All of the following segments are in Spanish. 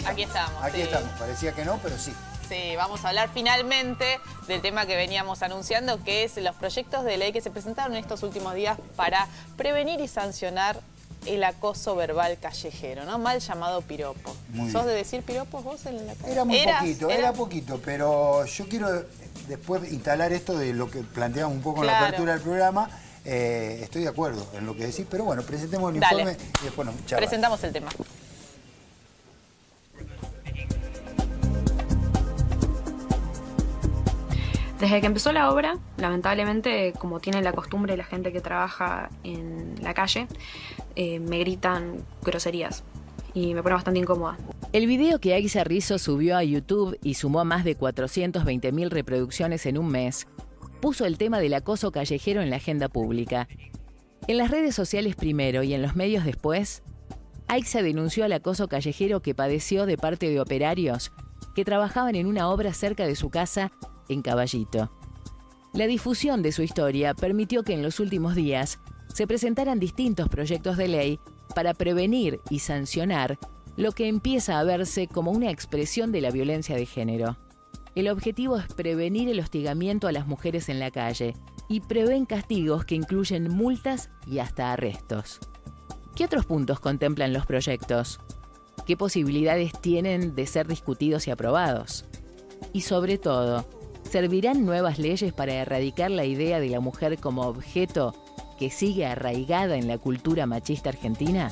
Aquí estamos. Aquí estamos. Parecía que no, pero sí. Sí, vamos a hablar finalmente del tema que veníamos anunciando, que es los proyectos de ley que se presentaron en estos últimos días para prevenir y sancionar el acoso verbal callejero, ¿no? Mal llamado piropo. ¿Sos de decir piropos vos en la calle? Era muy poquito, era poquito, pero yo quiero después instalar esto de lo que planteamos un poco en la apertura del programa. Estoy de acuerdo en lo que decís, pero bueno, presentemos el informe y después nos charlamos. Presentamos el tema. Desde que empezó la obra, lamentablemente, como tiene la costumbre la gente que trabaja en la calle, me gritan groserías y me pone bastante incómoda. El video que Aixa Rizzo subió a YouTube y sumó más de 420.000 reproducciones en un mes, puso el tema del acoso callejero en la agenda pública. En las redes sociales primero y en los medios después, Aixa denunció el acoso callejero que padeció de parte de operarios que trabajaban en una obra cerca de su casa en Caballito. La difusión de su historia permitió que en los últimos días se presentaran distintos proyectos de ley para prevenir y sancionar lo que empieza a verse como una expresión de la violencia de género. El objetivo es prevenir el hostigamiento a las mujeres en la calle y prevén castigos que incluyen multas y hasta arrestos. ¿Qué otros puntos contemplan los proyectos? ¿Qué posibilidades tienen de ser discutidos y aprobados? Y sobre todo, ¿servirán nuevas leyes para erradicar la idea de la mujer como objeto que sigue arraigada en la cultura machista argentina?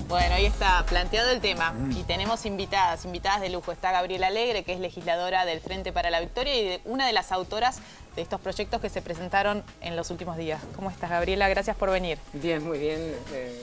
Bueno, ahí está planteado el tema y tenemos invitadas de lujo. Está Gabriela Alegre, que es legisladora del Frente para la Victoria y una de las autoras de estos proyectos que se presentaron en los últimos días. ¿Cómo estás, Gabriela? Gracias por venir. Bien, muy bien.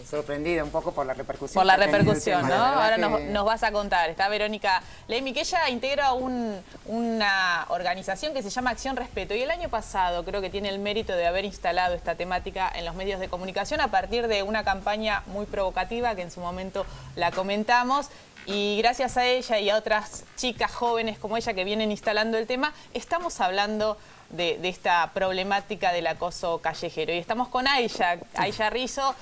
Sorprendida un poco por la repercusión. Por la repercusión, ¿no? Ahora nos vas a contar. Está Verónica Leimi, que ella integra una organización que se llama Acción Respeto. Y el año pasado creo que tiene el mérito de haber instalado esta temática en los medios de comunicación a partir de una campaña muy provocativa que en su momento la comentamos. Y gracias a ella y a otras chicas jóvenes como ella que vienen instalando el tema, estamos hablando de esta problemática del acoso callejero. Y estamos con Aixa Rizzo.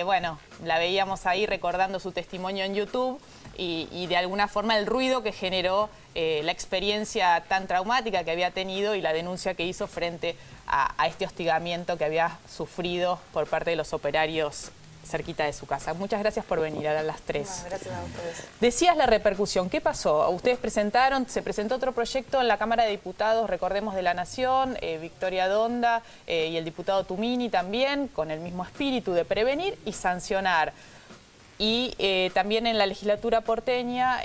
Bueno, la veíamos ahí recordando su testimonio en YouTube y de alguna forma el ruido que generó la experiencia tan traumática que había tenido y la denuncia que hizo frente a este hostigamiento que había sufrido por parte de los operarios cerquita de su casa. Muchas gracias por venir a las tres. Gracias a ustedes. Decías la repercusión. ¿Qué pasó? Ustedes se presentó otro proyecto en la Cámara de Diputados, recordemos, de la Nación, Victoria Donda y el diputado Tumini también, con el mismo espíritu de prevenir y sancionar. Y también en la legislatura porteña,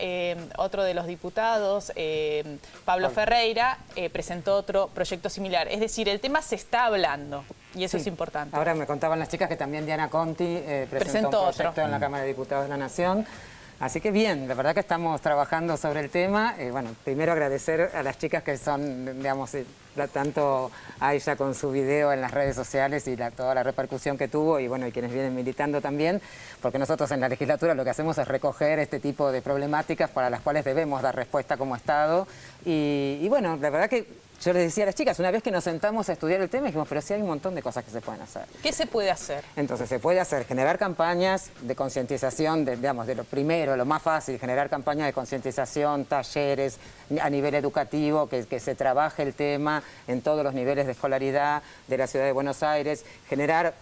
otro de los diputados, Pablo Ferreira, presentó otro proyecto similar. Es decir, el tema se está hablando y eso es importante. Ahora me contaban las chicas que también Diana Conti presentó un proyecto en la Cámara de Diputados de la Nación. Así que bien, la verdad que estamos trabajando sobre el tema. Bueno, primero agradecer a las chicas que son, digamos, tanto a ella con su video en las redes sociales y toda la repercusión que tuvo y bueno, y quienes vienen militando también, porque nosotros en la legislatura lo que hacemos es recoger este tipo de problemáticas para las cuales debemos dar respuesta como Estado. Y bueno, la verdad que yo les decía a las chicas, una vez que nos sentamos a estudiar el tema, dijimos, pero sí hay un montón de cosas que se pueden hacer. ¿Qué se puede hacer? Entonces, se puede hacer, generar campañas de concientización, digamos, de lo primero, lo más fácil, generar campañas de concientización, talleres a nivel educativo, que se trabaje el tema en todos los niveles de escolaridad de la Ciudad de Buenos Aires, generar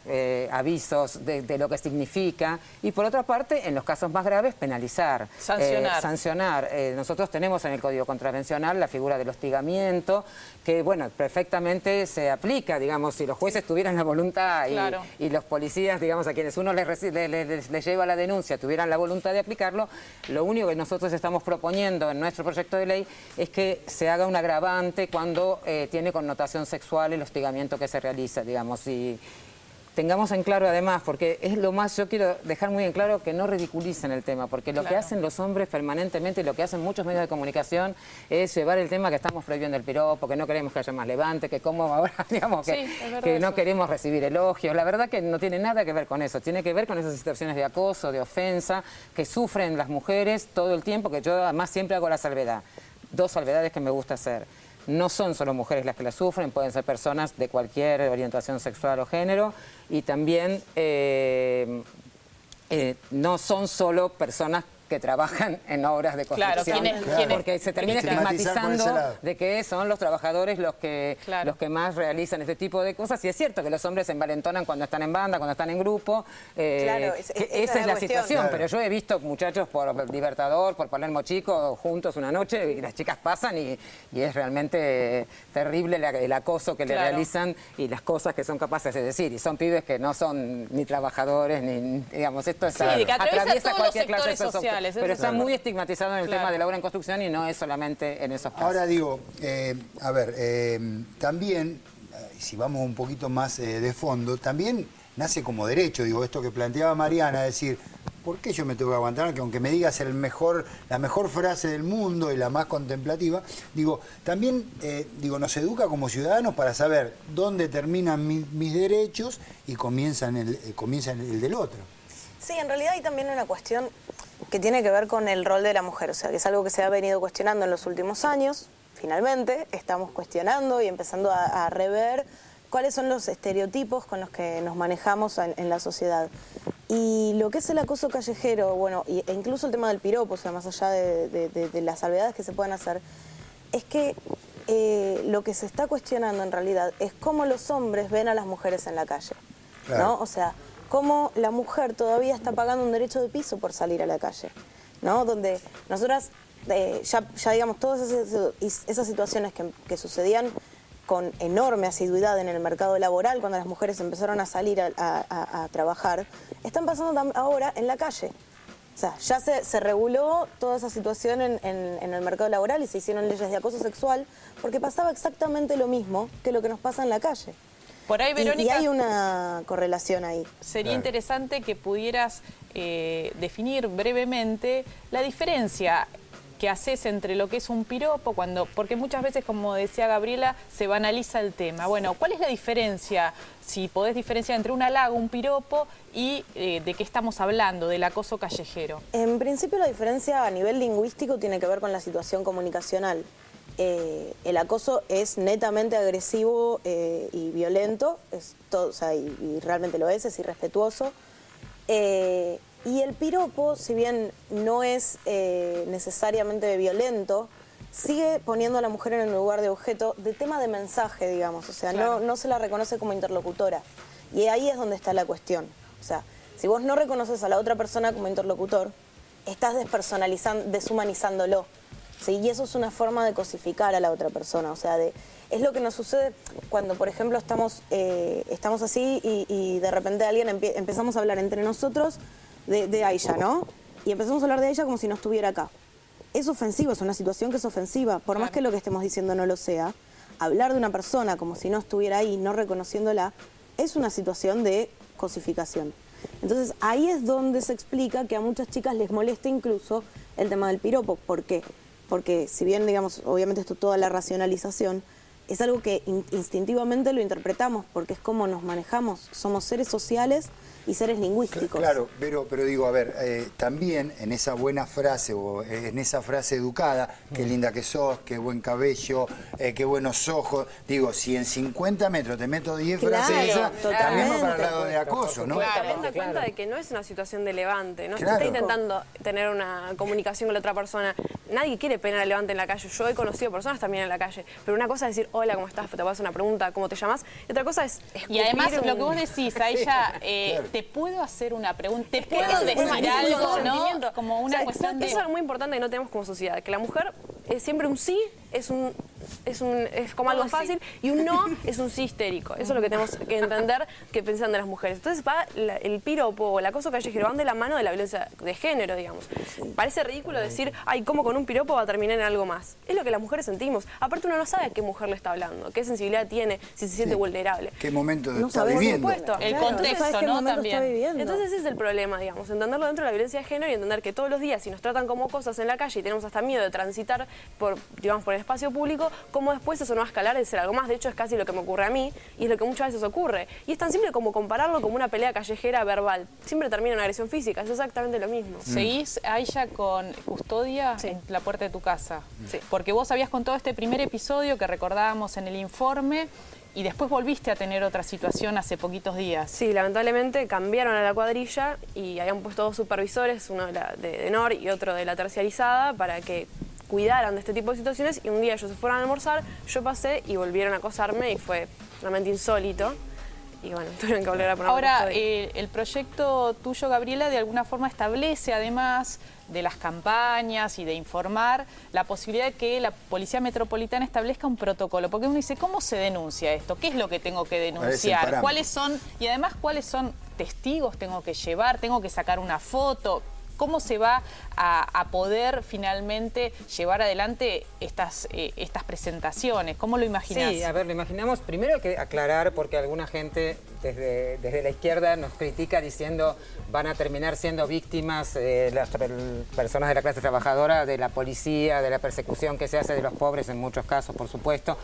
avisos de lo que significa y, por otra parte, en los casos más graves, penalizar. Sancionar. Nosotros tenemos en el Código Contravencional la figura del hostigamiento, que, bueno, perfectamente se aplica, digamos, si los jueces tuvieran la voluntad y los policías, digamos, a quienes uno les lleva la denuncia, tuvieran la voluntad de aplicarlo, lo único que nosotros estamos proponiendo en nuestro proyecto de ley es que se haga un agravante cuando tiene connotación sexual el hostigamiento que se realiza, digamos, y tengamos en claro además, porque es lo más, yo quiero dejar muy en claro que no ridiculicen el tema, porque lo que hacen los hombres permanentemente y lo que hacen muchos medios de comunicación es llevar el tema que estamos prohibiendo el piropo, que no queremos que haya más levante, que como ahora, digamos, que no queremos recibir elogios. La verdad que no tiene nada que ver con eso, tiene que ver con esas situaciones de acoso, de ofensa, que sufren las mujeres todo el tiempo, que yo además siempre hago la salvedad. Dos salvedades que me gusta hacer. No son solo mujeres las que la sufren, pueden ser personas de cualquier orientación sexual o género y también no son solo personas que trabajan en obras de construcción, porque se termina estigmatizando de que son los trabajadores los que más realizan este tipo de cosas, y es cierto que los hombres se envalentonan cuando están en banda, cuando están en grupo, esa es la situación, pero yo he visto muchachos por Libertador, por Palermo Chico, juntos una noche, y las chicas pasan y es realmente terrible el acoso que le realizan y las cosas que son capaces de decir, y son pibes que no son ni trabajadores, ni, digamos, esto es atraviesa cualquier clase social. Pero está muy estigmatizado en el tema de la obra en construcción y no es solamente en esos casos. Ahora digo, también, si vamos un poquito más de fondo, también nace como derecho, digo, esto que planteaba Mariana, es decir, ¿por qué yo me tengo que aguantar? Que aunque me digas la mejor frase del mundo y la más contemplativa, digo, también nos educa como ciudadanos para saber dónde terminan mis derechos y comienzan el del otro. Sí, en realidad hay también una cuestión que tiene que ver con el rol de la mujer, o sea, que es algo que se ha venido cuestionando en los últimos años. Finalmente estamos cuestionando y empezando a rever cuáles son los estereotipos con los que nos manejamos en la sociedad. Y lo que es el acoso callejero, bueno, e incluso el tema del piropo, o sea, más allá de las salvedades que se puedan hacer, es que lo que se está cuestionando en realidad es cómo los hombres ven a las mujeres en la calle, ¿no? O sea, cómo la mujer todavía está pagando un derecho de piso por salir a la calle, ¿no? Donde nosotras, ya digamos, todas esas situaciones que sucedían con enorme asiduidad en el mercado laboral, cuando las mujeres empezaron a salir a trabajar, están pasando ahora en la calle. O sea, ya se reguló toda esa situación en el mercado laboral y se hicieron leyes de acoso sexual, porque pasaba exactamente lo mismo que lo que nos pasa en la calle. Por ahí, Verónica, y hay una correlación ahí. Sería interesante que pudieras definir brevemente la diferencia que haces entre lo que es un piropo, porque muchas veces, como decía Gabriela, se banaliza el tema. Bueno, ¿cuál es la diferencia, si podés diferenciar entre un halago, un piropo y de qué estamos hablando, del acoso callejero? En principio la diferencia a nivel lingüístico tiene que ver con la situación comunicacional. El acoso es netamente agresivo y violento, o sea, y realmente lo es irrespetuoso. Y el piropo, si bien no es necesariamente violento, sigue poniendo a la mujer en el lugar de objeto de tema de mensaje, digamos. O sea, no se la reconoce como interlocutora. Y ahí es donde está la cuestión. O sea, si vos no reconoces a la otra persona como interlocutor, estás deshumanizándolo. ¿Sí? Y eso es una forma de cosificar a la otra persona, o sea, es lo que nos sucede cuando, por ejemplo, estamos así y de repente empezamos a hablar entre nosotros de Aisha, ¿no? Y empezamos a hablar de ella como si no estuviera acá. Es ofensivo, es una situación que es ofensiva, por más que lo que estemos diciendo no lo sea. Hablar de una persona como si no estuviera ahí, no reconociéndola, es una situación de cosificación. Entonces, ahí es donde se explica que a muchas chicas les molesta incluso el tema del piropo. ¿Por qué? Porque si bien, digamos, obviamente esto toda la racionalización, es algo que instintivamente lo interpretamos, porque es como nos manejamos. Somos seres sociales y seres lingüísticos. Claro, pero digo, a ver, también en esa buena frase o en esa frase educada, qué linda que sos, qué buen cabello, qué buenos ojos, digo, si en 50 metros te meto 10 frases esas, también va para el lado de acoso, ¿no? Teniendo en cuenta de que no es una situación de levante, no se está intentando tener una comunicación con la otra persona. Nadie quiere pena de levante en la calle. Yo he conocido personas también en la calle, pero una cosa es decir, hola, ¿cómo estás? Te voy a hacer una pregunta, ¿cómo te llamas? Y otra cosa es escupir. Y además, lo que vos decís, Aisha, te puedo hacer una pregunta, te puedo decir algo, ¿no? Como una cuestión de... Eso es algo muy importante que no tenemos como sociedad, que la mujer es siempre un sí, es como algo fácil, y un no es un sí histérico. Eso es lo que tenemos que entender que piensan de las mujeres. Entonces el piropo o el acoso callejero van de la mano de la violencia de género, digamos. Parece ridículo decir, ay, ¿cómo con un piropo va a terminar en algo más? Es lo que las mujeres sentimos. Aparte uno no sabe a qué mujer le está hablando, qué sensibilidad tiene, si se siente vulnerable. ¿Qué momento está viviendo? Por supuesto. El contexto, ¿no? También. Entonces ese es el problema, digamos, entenderlo dentro de la violencia de género y entender que todos los días, si nos tratan como cosas en la calle y tenemos hasta miedo de transitar por el espacio público, como después eso no va a escalar de ser algo más. De hecho, es casi lo que me ocurre a mí y es lo que muchas veces ocurre. Y es tan simple como compararlo como una pelea callejera verbal. Siempre termina en una agresión física, es exactamente lo mismo. ¿Seguís, Aisha, con custodia en la puerta de tu casa? Sí. Porque vos habías contado este primer episodio que recordábamos en el informe, y después volviste a tener otra situación hace poquitos días. Sí, lamentablemente cambiaron a la cuadrilla y habían puesto 2 supervisores, uno de NOR y otro de la terciarizada, para que cuidaran de este tipo de situaciones, y un día ellos se fueron a almorzar, yo pasé y volvieron a acosarme y fue realmente insólito. Y bueno, tuvieron que volver a poner. Ahora, el proyecto tuyo, Gabriela, de alguna forma establece, además de las campañas y de informar, la posibilidad de que la Policía Metropolitana establezca un protocolo. Porque uno dice, ¿cómo se denuncia esto? ¿Qué es lo que tengo que denunciar? ¿Cuáles son? Y además, ¿cuáles son testigos tengo que llevar? ¿Tengo que sacar una foto? ¿Cómo se va a poder finalmente llevar adelante estas presentaciones? ¿Cómo lo imaginás? Sí, a ver, lo imaginamos. Primero hay que aclarar, porque alguna gente desde la izquierda nos critica diciendo van a terminar siendo víctimas las personas de la clase trabajadora, de la policía, de la persecución que se hace de los pobres en muchos casos, por supuesto.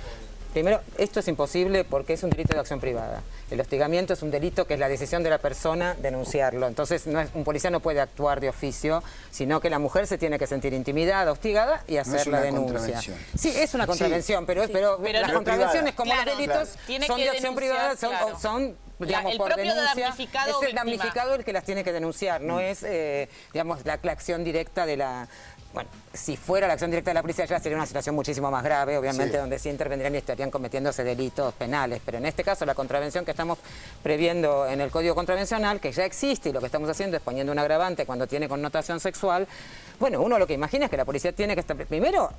Primero, esto es imposible porque es un delito de acción privada. El hostigamiento es un delito que es la decisión de la persona denunciarlo. Entonces, un policía no puede actuar de oficio, sino que la mujer se tiene que sentir intimidada, hostigada y hacer la denuncia. Sí, es una contravención, pero las contravenciones, como los delitos, son de acción privada, son digamos, el por propio denuncia. damnificado Es el damnificado el que las tiene que denunciar, no es, digamos, la acción directa de la... Bueno, si fuera la acción directa de la policía ya sería una situación muchísimo más grave, obviamente, donde sí intervendrían y estarían cometiéndose delitos penales. Pero en este caso la contravención que estamos previendo en el Código Contravencional, que ya existe, y lo que estamos haciendo es poniendo un agravante cuando tiene connotación sexual, bueno, uno lo que imagina es que la policía tiene que estar... Primero,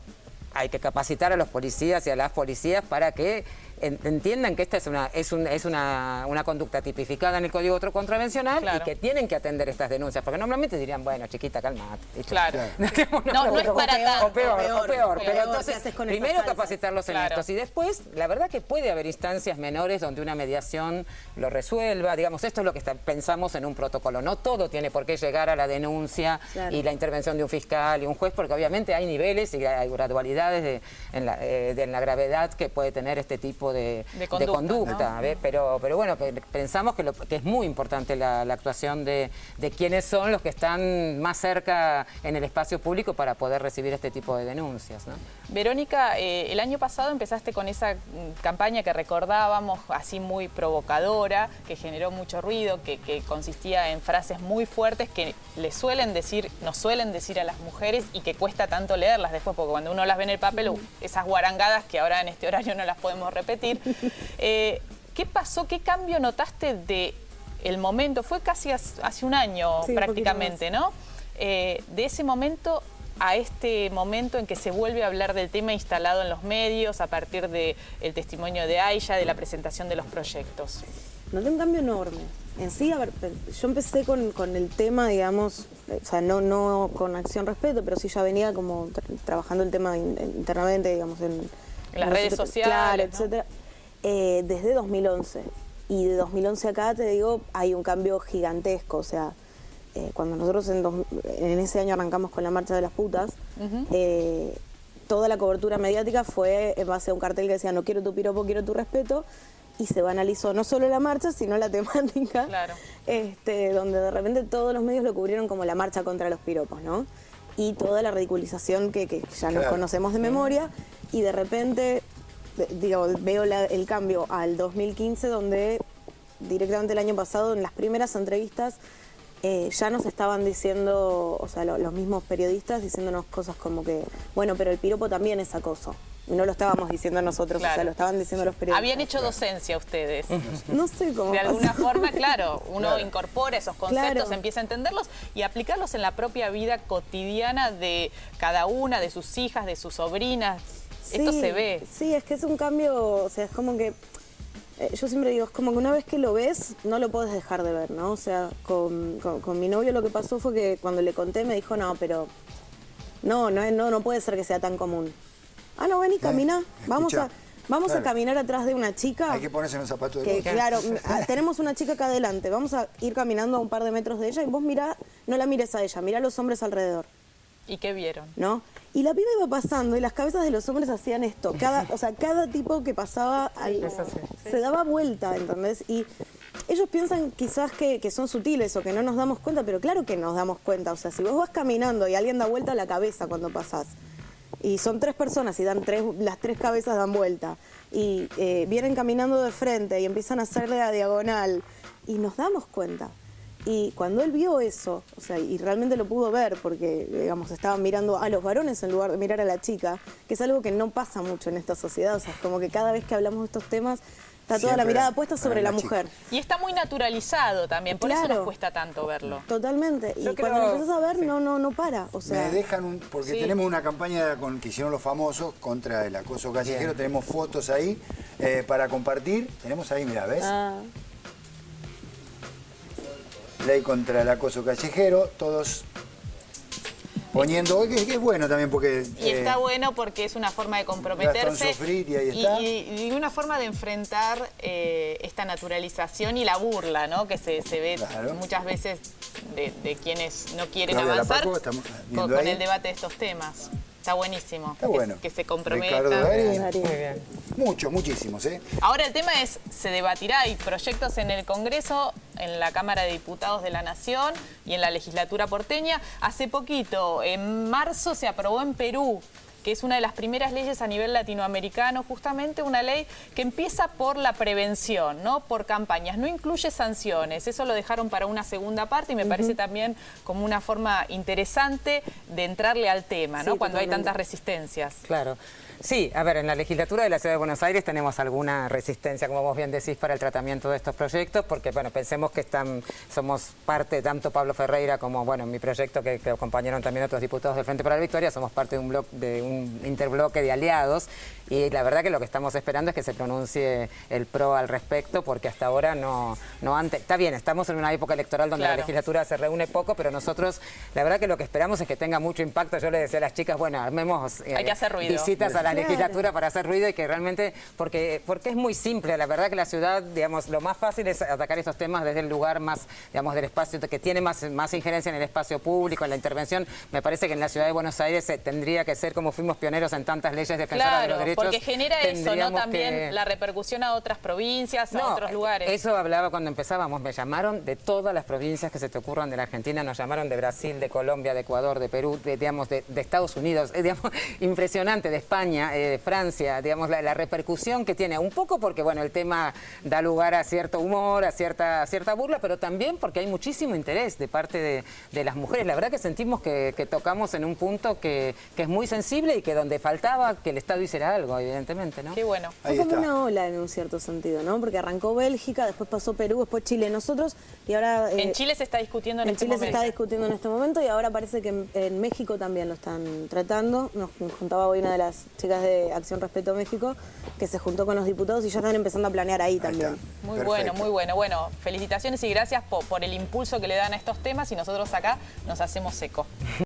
hay que capacitar a los policías y a las policías para que entiendan que esta es una conducta tipificada en el Código Contravencional y que tienen que atender estas denuncias, porque normalmente dirían, bueno, chiquita, calmate. Claro. No es para tanto. O peor. Pero entonces, primero capacitarlos en estos y después, la verdad que puede haber instancias menores donde una mediación lo resuelva. Digamos, esto es lo que pensamos en un protocolo. No todo tiene por qué llegar a la denuncia y la intervención de un fiscal y un juez, porque obviamente hay niveles y hay gradualidades en la gravedad que puede tener este tipo de conducta, ¿no? Pero bueno, pensamos que es muy importante la actuación de quienes son los que están más cerca en el espacio público para poder recibir este tipo de denuncias, ¿no? Verónica, el año pasado empezaste con esa campaña que recordábamos, así muy provocadora, que generó mucho ruido, que consistía en frases muy fuertes que nos suelen decir a las mujeres y que cuesta tanto leerlas después, porque cuando uno las ve en el papel, esas guarangadas que ahora en este horario no las podemos repetir. ¿Qué pasó? ¿Qué cambio notaste de el momento? Fue casi hace un año prácticamente, ¿no? De ese momento a este momento en que se vuelve a hablar del tema instalado en los medios a partir del testimonio de Aisha, de la presentación de los proyectos. Noté un cambio enorme. En sí, a ver, yo empecé con el tema, digamos, o sea, no con Acción Respeto, pero sí ya venía como trabajando el tema internamente, digamos, en las redes sociales, claro, ¿no? etcétera, desde 2011. Y de 2011 acá, te digo, hay un cambio gigantesco. O sea, cuando nosotros en ese año arrancamos con la Marcha de las Putas, toda la cobertura mediática fue en base a un cartel que decía no quiero tu piropo, quiero tu respeto. Y se banalizó no solo la marcha, sino la temática, donde de repente todos los medios lo cubrieron como la marcha contra los piropos, ¿no? Y toda la ridiculización que ya nos conocemos de memoria, y de repente, digamos, veo el cambio al 2015, donde directamente el año pasado, en las primeras entrevistas, ya nos estaban diciendo, o sea, los mismos periodistas diciéndonos cosas como que, bueno, pero el piropo también es acoso. Y no lo estábamos diciendo nosotros, o sea, lo estaban diciendo los periodistas. Habían hecho docencia ustedes. No sé cómo. De alguna forma, claro, uno incorpora esos conceptos, empieza a entenderlos y aplicarlos en la propia vida cotidiana de cada una, de sus hijas, de sus sobrinas. Esto se ve. Sí, es que es un cambio, o sea, es como que, yo siempre digo, es como que una vez que lo ves, no lo puedes dejar de ver, ¿no? O sea, con mi novio lo que pasó fue que cuando le conté me dijo, no, pero no puede ser que sea tan común. Ah, no, ven y camina. Vamos a caminar atrás de una chica. Hay que ponerse en los zapatos de otro. Claro, tenemos una chica acá adelante. Vamos a ir caminando a un par de metros de ella y vos mirá, no la mires a ella, mirá a los hombres alrededor. ¿Y qué vieron? ¿No? Y la piba iba pasando y las cabezas de los hombres hacían esto. Cada tipo que pasaba se daba vuelta, ¿entendés? Y ellos piensan quizás que son sutiles o que no nos damos cuenta, pero claro que nos damos cuenta. O sea, si vos vas caminando y alguien da vuelta a la cabeza cuando pasás, y son 3 personas y las 3 cabezas dan vuelta y vienen caminando de frente y empiezan a hacerle a diagonal y nos damos cuenta. Y cuando él vio eso, o sea, y realmente lo pudo ver porque, digamos, estaban mirando a los varones en lugar de mirar a la chica, que es algo que no pasa mucho en esta sociedad, o sea, es como que cada vez que hablamos de estos temas está toda la Siempre mirada puesta sobre la mujer. Y está muy naturalizado también, por eso Claro. nos cuesta tanto verlo. Totalmente. Yo Y cuando creo- lo empiezas a ver, no para. O sea, Me dejan porque Sí. tenemos una campaña que hicieron los famosos contra el acoso callejero. Bien. Tenemos fotos ahí para compartir. Tenemos ahí, mira, ¿ves? Ley contra el acoso callejero. Todos poniendo, que es bueno también porque... Y está bueno porque es una forma de comprometerse Gastón Sofrit, y ahí está. y una forma de enfrentar esta naturalización y la burla, ¿no? Que se ve Claro. muchas veces de quienes no quieren Claudia avanzar Lapaco, estamos viendo con ahí. el debate de estos temas. Está buenísimo. Está bueno. Que se Ricardo comprometan. Darín. Darín. Muy bien. Muchísimos, ¿eh? Ahora el tema es, se debatirá, hay proyectos en el Congreso, en la Cámara de Diputados de la Nación y en la legislatura porteña. Hace poquito, en marzo, se aprobó en Perú, que es una de las primeras leyes a nivel latinoamericano, justamente una ley que empieza por la prevención, ¿no? Por campañas, no incluye sanciones, eso lo dejaron para una segunda parte y me parece también como una forma interesante de entrarle al tema, ¿no? Sí, Cuando hay totalmente. tantas resistencias. Claro. Sí, a ver, en la legislatura de la Ciudad de Buenos Aires tenemos alguna resistencia, como vos bien decís, para el tratamiento de estos proyectos, porque, bueno, pensemos que somos parte, tanto Pablo Ferreira como, bueno, mi proyecto que acompañaron también otros diputados del Frente para la Victoria, somos parte de un interbloque de aliados, y la verdad que lo que estamos esperando es que se pronuncie el PRO al respecto, porque hasta ahora no antes. Está bien, estamos en una época electoral donde Claro. la legislatura se reúne poco, pero nosotros, la verdad que lo que esperamos es que tenga mucho impacto. Yo le decía a las chicas, bueno, armemos Hay que hacer ruido. visitas a la Claro. legislatura para hacer ruido y que realmente, porque es muy simple, la verdad que la ciudad, digamos, lo más fácil es atacar estos temas desde el lugar más, digamos, del espacio, que tiene más injerencia en el espacio público, en la intervención. Me parece que en la Ciudad de Buenos Aires tendría que ser, como fuimos pioneros en tantas leyes defensoras de los Claro, derechos. porque genera eso, ¿no? tendríamos También que- la repercusión a otras provincias, a otros lugares. Eso hablaba cuando empezábamos, me llamaron de todas las provincias que se te ocurran de la Argentina, nos llamaron de Brasil, de Colombia, de Ecuador, de Perú, digamos, de Estados Unidos, digamos, impresionante, de España, de Francia, digamos, la repercusión que tiene, un poco porque, bueno, el tema da lugar a cierto humor, a cierta burla, pero también porque hay muchísimo interés de parte de las mujeres. La verdad que sentimos que tocamos en un punto que es muy sensible y que donde faltaba que el Estado hiciera algo, evidentemente, ¿no? Qué bueno. Fue Ahí como está. una ola en un cierto sentido, ¿no? Porque arrancó Bélgica, después pasó Perú, después Chile, nosotros, y ahora... En Chile se está discutiendo en En este Chile se momento. está discutiendo en este momento y ahora parece que en México también lo están tratando. Nos juntaba hoy una de las chicas de Acción Respeto México que se juntó con los diputados y ya están empezando a planear ahí Ahí también. está. Muy Perfecto. bueno, muy bueno. Bueno, felicitaciones y gracias por el impulso que le dan a estos temas y nosotros acá nos hacemos eco.